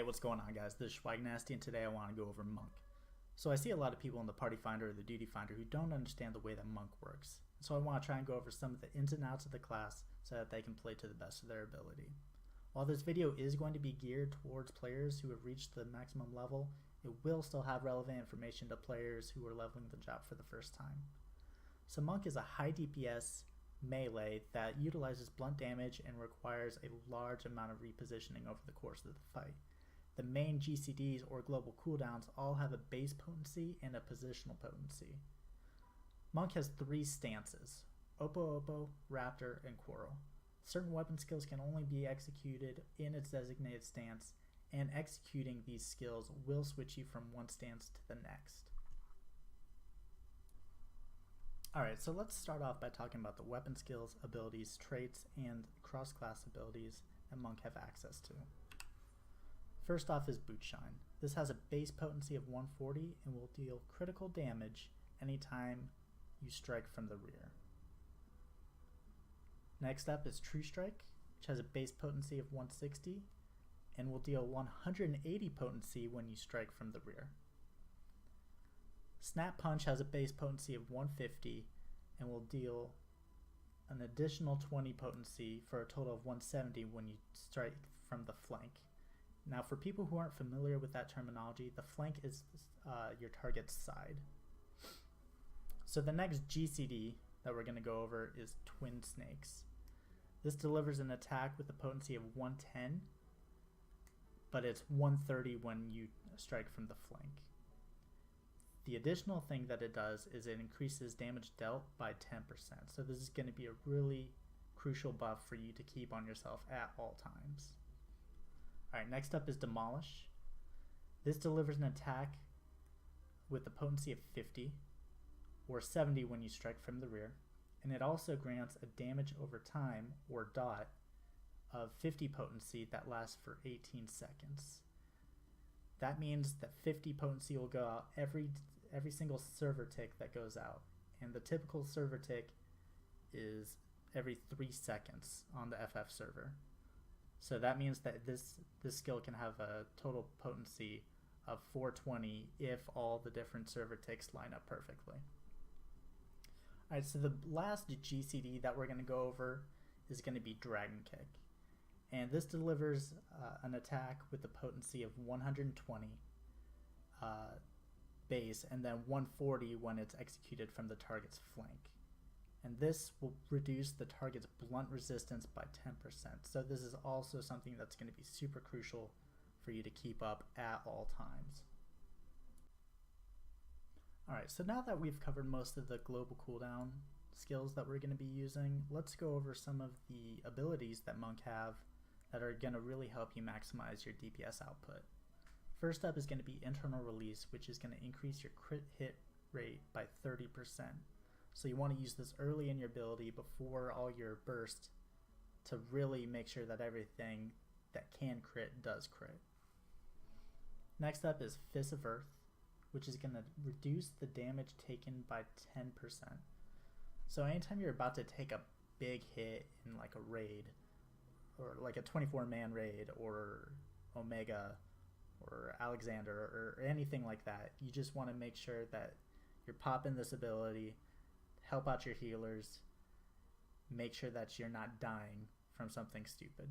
Hey, what's going on, guys? This is Nasty, and today I want to go over Monk. So I see a lot of people in the Party Finder or the Duty Finder who don't understand the way that Monk works. So I want to try and go over some of the ins and outs of the class so that they can play to the best of their ability. While this video is going to be geared towards players who have reached the maximum level, it will still have relevant information to players who are leveling the job for the first time. So Monk is a high DPS melee that utilizes blunt damage and requires a large amount of repositioning over the course of the fight. The main GCDs or global cooldowns all have a base potency and a positional potency. Monk has three stances: Oppo Oppo, Raptor, and Quarrel. Certain weapon skills can only be executed in its designated stance, and executing these skills will switch you from one stance to the next. Alright, so let's start off by talking about the weapon skills, abilities, traits, and cross-class abilities that Monk have access to. First off is Bootshine. This has a base potency of 140 and will deal critical damage anytime you strike from the rear. Next up is True Strike, which has a base potency of 160 and will deal 180 potency when you strike from the rear. Snap Punch has a base potency of 150 and will deal an additional 20 potency for a total of 170 when you strike from the flank. Now, for people who aren't familiar with that terminology, the flank is your target's side. So the next GCD that we're going to go over is Twin Snakes. This delivers an attack with a potency of 110, but it's 130 when you strike from the flank. The additional thing that it does is it increases damage dealt by 10%. So this is going to be a really crucial buff for you to keep on yourself at all times. Alright, next up is Demolish. This delivers an attack with a potency of 50 or 70 when you strike from the rear, and it also grants a damage over time or dot of 50 potency that lasts for 18 seconds. That means that 50 potency will go out every single server tick that goes out, and the typical server tick is every 3 seconds on the FF server. So that means that this skill can have a total potency of 420 if all the different server ticks line up perfectly. Alright, so the last GCD that we're going to go over is going to be Dragon Kick. And this delivers an attack with a potency of 120 base and then 140 when it's executed from the target's flank. And this will reduce the target's blunt resistance by 10%. So this is also something that's going to be super crucial for you to keep up at all times. Alright, so now that we've covered most of the global cooldown skills that we're going to be using, let's go over some of the abilities that Monk have that are going to really help you maximize your DPS output. First up is going to be Internal Release, which is going to increase your crit hit rate by 30%. So you want to use this early in your ability before all your burst to really make sure that everything that can crit does crit. Next up is Fist of Earth, which is going to reduce the damage taken by 10%. So anytime you're about to take a big hit in like a raid, or like a 24-man raid, or Omega, or Alexander, or anything like that, you just want to make sure that you're popping this ability, help out your healers, make sure that you're not dying from something stupid.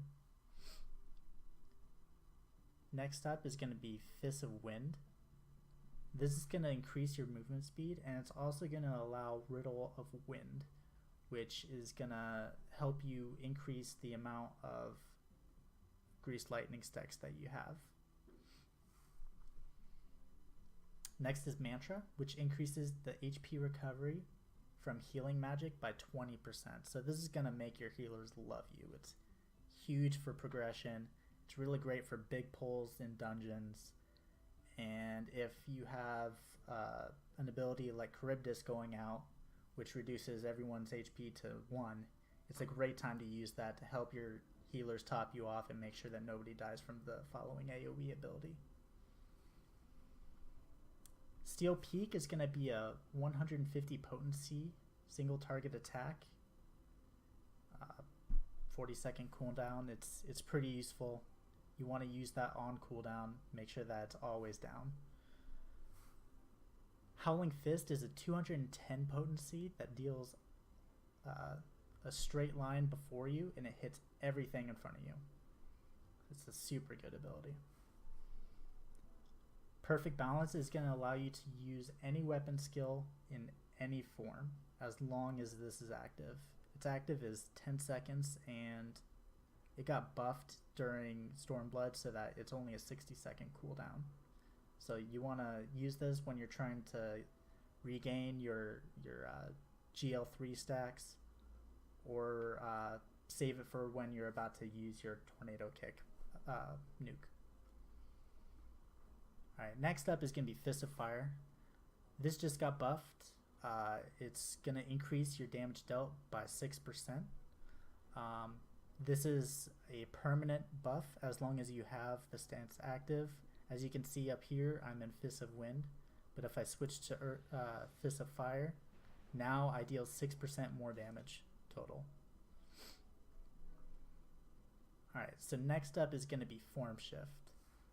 Next up is going to be Fist of Wind. This is going to increase your movement speed, and it's also going to allow Riddle of Wind, which is going to help you increase the amount of Greased Lightning stacks that you have. Next is Mantra, which increases the HP recovery from healing magic by 20%. So this is going to make your healers love you. It's huge for progression. It's really great for big pulls in dungeons. And if you have an ability like Charybdis going out, which reduces everyone's HP to 1, it's a great time to use that to help your healers top you off and make sure that nobody dies from the following AoE ability. Steel Peak is going to be a 150 potency single target attack, 40-second cooldown. It's pretty useful. you want to use that on cooldown. Make sure that it's always down. Howling Fist is a 210 potency that deals a straight line before you, and it hits everything in front of you. It's a super good ability. Perfect Balance is going to allow you to use any weapon skill in any form as long as this is active. Its active is 10 seconds, and it got buffed during Stormblood so that it's only a 60-second cooldown. So you want to use this when you're trying to regain your GL3 stacks, or save it for when you're about to use your Tornado Kick nuke. Alright, next up is going to be Fist of Fire. This just got buffed. It's going to increase your damage dealt by 6%. This is a permanent buff as long as you have the stance active. As you can see up here, I'm in Fist of Wind, but if I switch to Fist of Fire, now I deal 6% more damage total. Alright, so next up is going to be Form Shift.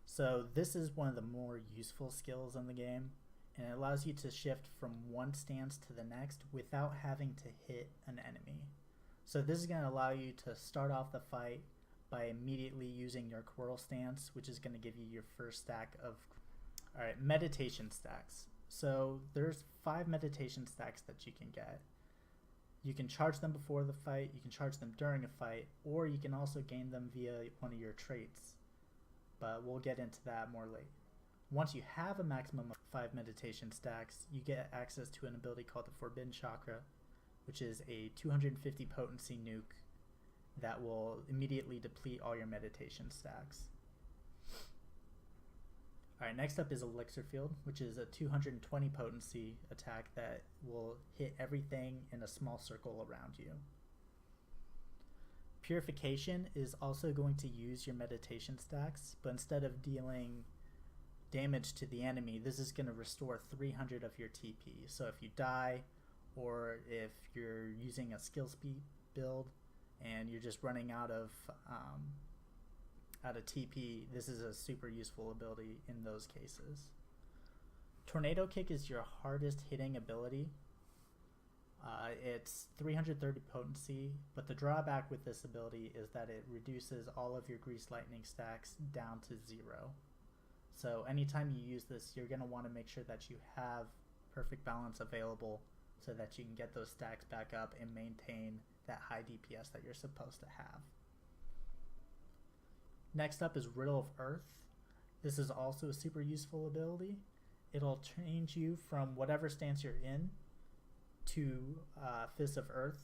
So this is one of the more useful skills in the game, and it allows you to shift from one stance to the next without having to hit an enemy. So this is going to allow you to start off the fight by immediately using your Quirl stance, which is going to give you your first stack of meditation stacks. So there's 5 meditation stacks that you can get. You can charge them before the fight, you can charge them during a fight, or you can also gain them via one of your traits. But we'll get into that more later. Once you have a maximum of 5 meditation stacks, you get access to an ability called the Forbidden Chakra, which is a 250 potency nuke that will immediately deplete all your meditation stacks. Alright, next up is Elixir Field, which is a 220 potency attack that will hit everything in a small circle around you. Purification is also going to use your meditation stacks, but instead of dealing damage to the enemy, this is going to restore 300 of your TP. So if you die, or if you're using a skill speed build and you're just running out of TP, this is a super useful ability in those cases. Tornado Kick is your hardest hitting ability. It's 330 potency, but the drawback with this ability is that it reduces all of your Grease Lightning stacks down to 0. So anytime you use this, you're going to want to make sure that you have Perfect Balance available so that you can get those stacks back up and maintain that high DPS that you're supposed to have. Next up is Riddle of Earth. This is also a super useful ability. It'll change you from whatever stance you're in to Fist of Earth,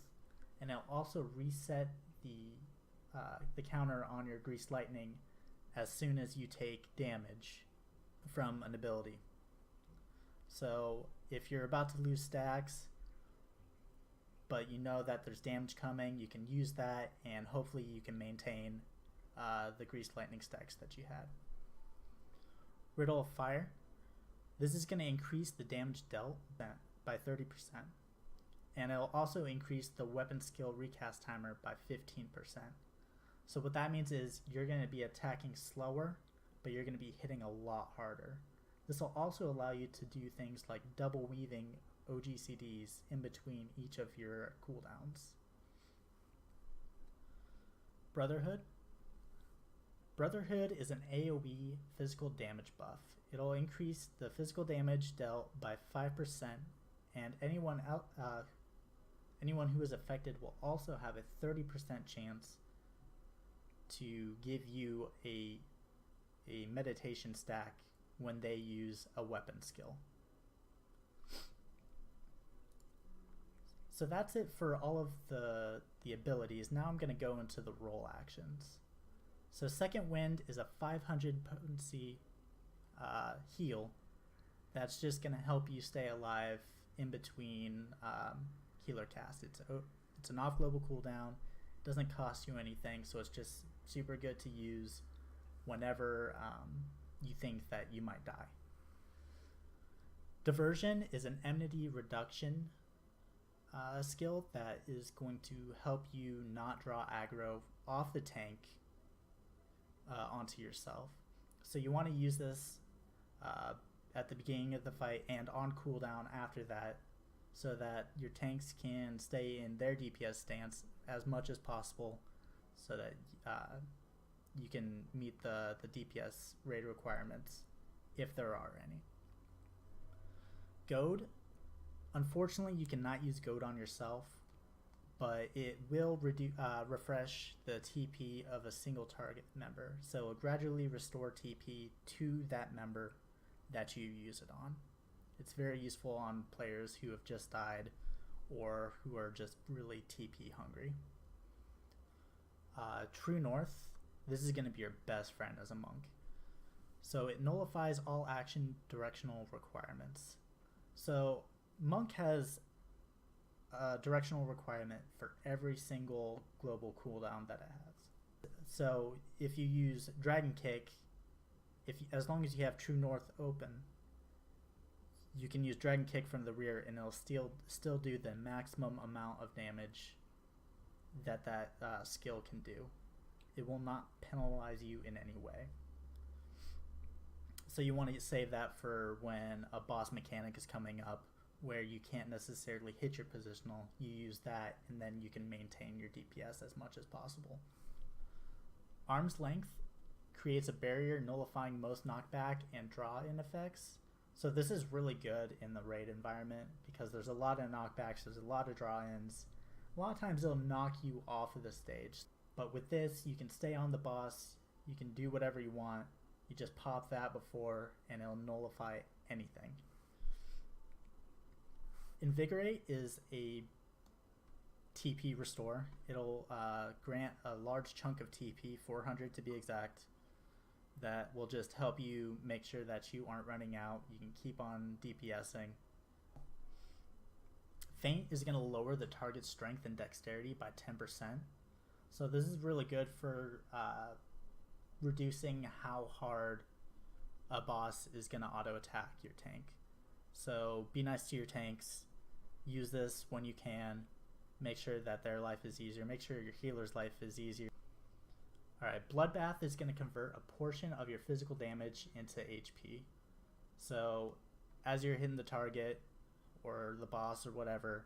and it'll also reset the counter on your Grease Lightning as soon as you take damage from an ability. So if you're about to lose stacks, but you know that there's damage coming, you can use that, and hopefully you can maintain the Grease Lightning stacks that you had. Riddle of Fire. This is going to increase the damage dealt by 30%. And it'll also increase the weapon skill recast timer by 15%. So what that means is you're going to be attacking slower, but you're going to be hitting a lot harder. This will also allow you to do things like double weaving OGCDs in between each of your cooldowns. Brotherhood. Brotherhood is an AoE physical damage buff. It'll increase the physical damage dealt by 5%, and anyone who is affected will also have a 30% chance to give you a meditation stack when they use a weapon skill. So that's it for all of the abilities. Now I'm going to go into the role actions. So Second Wind is a 500 potency heal that's just going to help you stay alive in between healer casts. It's an off global cooldown, doesn't cost you anything, so it's just super good to use whenever you think that you might die. Diversion is an enmity reduction skill that is going to help you not draw aggro off the tank onto yourself. So you want to use this at the beginning of the fight and on cooldown after that, so that your tanks can stay in their DPS stance as much as possible, so that you can meet the DPS raid requirements, if there are any. Goad. Unfortunately, you cannot use Goad on yourself, but it will refresh the TP of a single target member. So it'll gradually restore TP to that member that you use it on. It's very useful on players who have just died or who are just really TP hungry. True North. This is going to be your best friend as a monk. So it nullifies all action directional requirements. So monk has a directional requirement for every single global cooldown that it has. So if you use Dragon Kick, as long as you have True North open, you can use Dragon Kick from the rear and it'll still do the maximum amount of damage that skill can do. It will not penalize you in any way. So you want to save that for when a boss mechanic is coming up where you can't necessarily hit your positional. You use that and then you can maintain your DPS as much as possible. Arm's Length creates a barrier nullifying most knockback and draw-in effects. So this is really good in the raid environment because there's a lot of knockbacks, there's a lot of draw-ins. A lot of times it'll knock you off of the stage. But with this, you can stay on the boss, you can do whatever you want. You just pop that before and it'll nullify anything. Invigorate is a TP restore. It'll grant a large chunk of TP, 400 to be exact, that will just help you make sure that you aren't running out. You can keep on DPSing. Feint is going to lower the target's strength and dexterity by 10%. So this is really good for reducing how hard a boss is going to auto attack your tank. So be nice to your tanks. Use this when you can. Make sure that their life is easier. Make sure your healer's life is easier. Alright, Bloodbath is going to convert a portion of your physical damage into HP. So as you're hitting the target or the boss or whatever,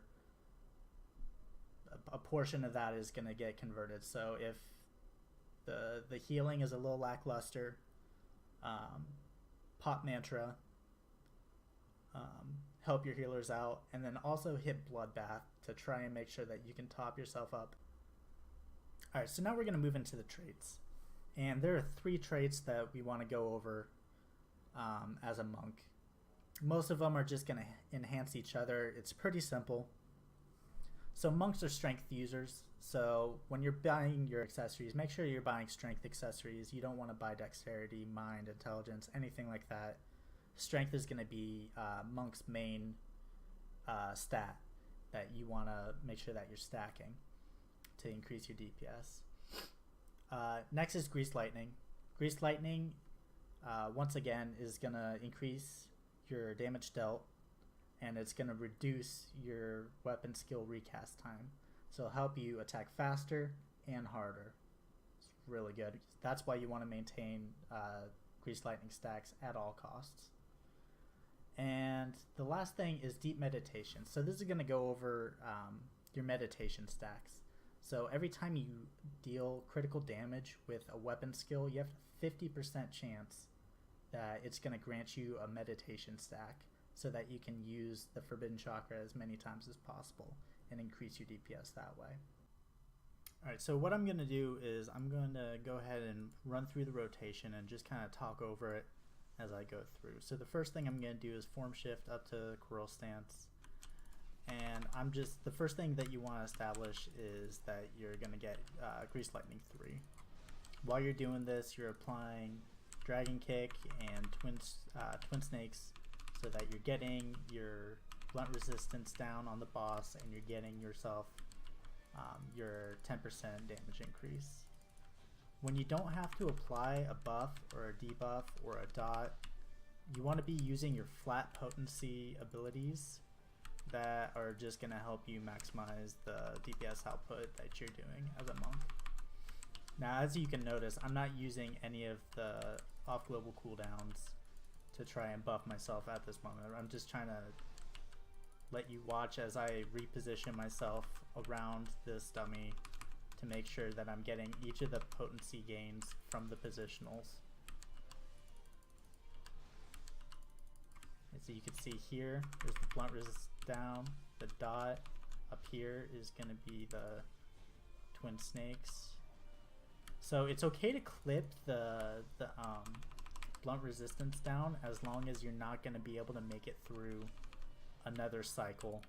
a portion of that is going to get converted. So if the healing is a little lackluster, pop Mantra, help your healers out, and then also hit Bloodbath to try and make sure that you can top yourself up. Alright, so now we're going to move into the traits. And there are 3 traits that we want to go over as a monk. Most of them are just going to enhance each other. It's pretty simple. So monks are strength users. So when you're buying your accessories, make sure you're buying strength accessories. You don't want to buy dexterity, mind, intelligence, anything like that. Strength is going to be monk's main stat that you want to make sure that you're stacking to increase your DPS. Next is Grease Lightning. Grease Lightning, once again, is going to increase your damage dealt, and it's going to reduce your weapon skill recast time. So it'll help you attack faster and harder. It's really good. That's why you want to maintain Grease Lightning stacks at all costs. And the last thing is Deep Meditation. So this is going to go over your meditation stacks. So every time you deal critical damage with a weapon skill, you have a 50% chance that it's going to grant you a meditation stack so that you can use the Forbidden Chakra as many times as possible and increase your DPS that way. Alright, so what I'm going to do is I'm going to go ahead and run through the rotation and just kind of talk over it as I go through. So the first thing I'm going to do is form shift up to Coral Stance. And the first thing that you want to establish is that you're going to get Grease Lightning 3. While you're doing this, you're applying Dragon Kick and Twin Snakes so that you're getting your blunt resistance down on the boss and you're getting yourself your 10% damage increase. When you don't have to apply a buff or a debuff or a dot, you want to be using your flat potency abilities that are just going to help you maximize the DPS output that you're doing as a monk. Now, as you can notice, I'm not using any of the off-global cooldowns to try and buff myself at this moment. I'm just trying to let you watch as I reposition myself around this dummy to make sure that I'm getting each of the potency gains from the positionals. And so you can see here, there's the blunt resist down, the dot up here is going to be the twin snakes. So it's okay to clip the blunt resistance down as long as you're not going to be able to make it through another cycle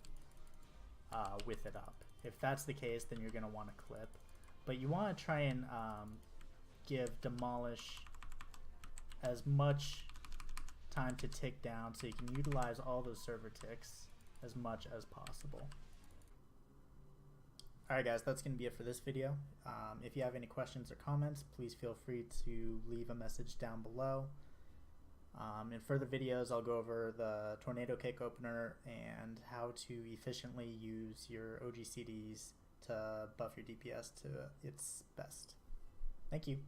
with it up. If that's the case, then you're going to want to clip. But you want to try and give demolish as much time to tick down so you can utilize all those server ticks as much as possible. Alright guys, that's going to be it for this video. If you have any questions or comments, please feel free to leave a message down below. In further videos, I'll go over the tornado cake opener and how to efficiently use your OGCDs to buff your DPS to its best. Thank you.